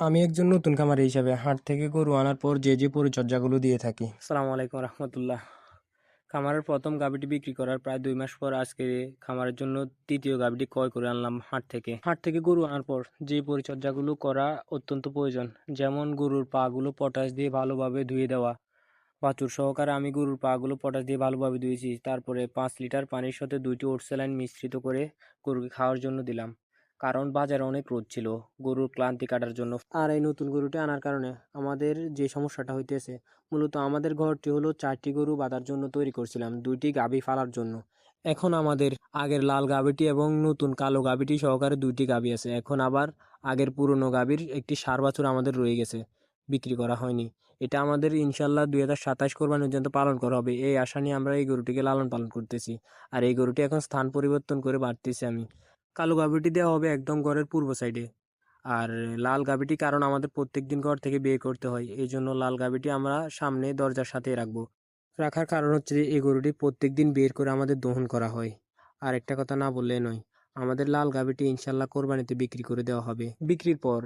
আমি একজন নতুন খামারি হিসাবে হাট থেকে গরু আনার পর যে পরিচর্যাগুলো দিয়ে থাকি। আসসালামু আলাইকুম রহমতুল্লাহ। খামারের প্রথম গাভীটি বিক্রি করার প্রায় 2 মাস পর আজকে খামারের জন্য তৃতীয় গাভীটি ক্রয় করে আনলাম হাট থেকে গরু আনার পর যে পরিচর্যাগুলো করা অত্যন্ত প্রয়োজন, যেমন গরুর পাগুলো পটাশ দিয়ে ভালোভাবে ধুয়ে দেওয়া। বাছুর সহকারে আমি গরুর পাগুলো পটাশ দিয়ে ভালোভাবে ধুয়েছি। তারপরে 5 লিটার পানির সাথে 2টি ওট স্যালাইন মিশ্রিত করে গরুকে খাওয়ার জন্য দিলাম, কারণ বাজারে অনেক রোদ ছিল গরুর ক্লান্তি কাটার জন্য। আর এই নতুন গরুটি আনার কারণে আমাদের যে সমস্যাটা হইতেছে, মূলত আমাদের ঘরটি হলো 4টি গরু বাঁধার জন্য তৈরি করছিলাম, 2টি গাভী ফালার জন্য। এখন আমাদের আগের লাল গাভীটি এবং নতুন কালো গাভীটি সহকারে 2টি গাভী আছে। এখন আবার আগের পুরনো গাভীর একটি ষাঁড় বাছুর আমাদের রয়ে গেছে, বিক্রি করা হয়নি। এটা আমাদের ইনশাল্লাহ 2027 কোরবানি পর্যন্ত পালন করা হবে, এই আশা নিয়ে আমরা এই গরুটিকে লালন পালন করতেছি। আর এই গরুটি এখন স্থান পরিবর্তন করে বাড়তেছি আমি। কালো গাভীটি দেওয়া হবে একদম ঘরের পূর্ব সাইডে। আর লাল গাভীটি, কারণ আমাদের প্রত্যেকদিন ঘর থেকে বের করতে হয়, এই জন্য লাল গাভীটি আমরা সামনে দরজার সাথে রাখবো। রাখার কারণ হচ্ছে যে এই গরুটি প্রত্যেকদিন বের করে আমাদের দহন করা হয়। আর একটা কথা না বললে নয়, আমাদের লাল গাভীটি ইনশাল্লাহ কোরবানিতে বিক্রি করে দেওয়া হবে। বিক্রির পর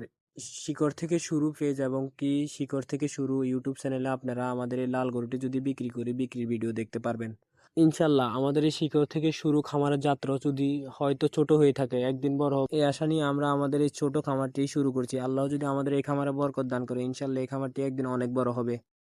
শিকড় থেকে শুরু পেজ এবং কি শিকড় থেকে শুরু ইউটিউব চ্যানেলে আপনারা আমাদের এই লাল গরুটি যদি বিক্রি করি বিক্রির ভিডিও দেখতে পারবেন। ইনশাল্লাহ আমাদের এই শিকড় থেকে শুরু খামারের যাত্রা যদি হয়তো ছোট হয়ে থাকে, একদিন বড় হোক, এই আশা নিয়ে আমরা আমাদের এই ছোট খামারটি শুরু করছি। আল্লাহ যদি আমাদের এই খামারে বরকত দান করে, ইনশাল্লাহ এই খামারটি একদিন অনেক বড় হবে।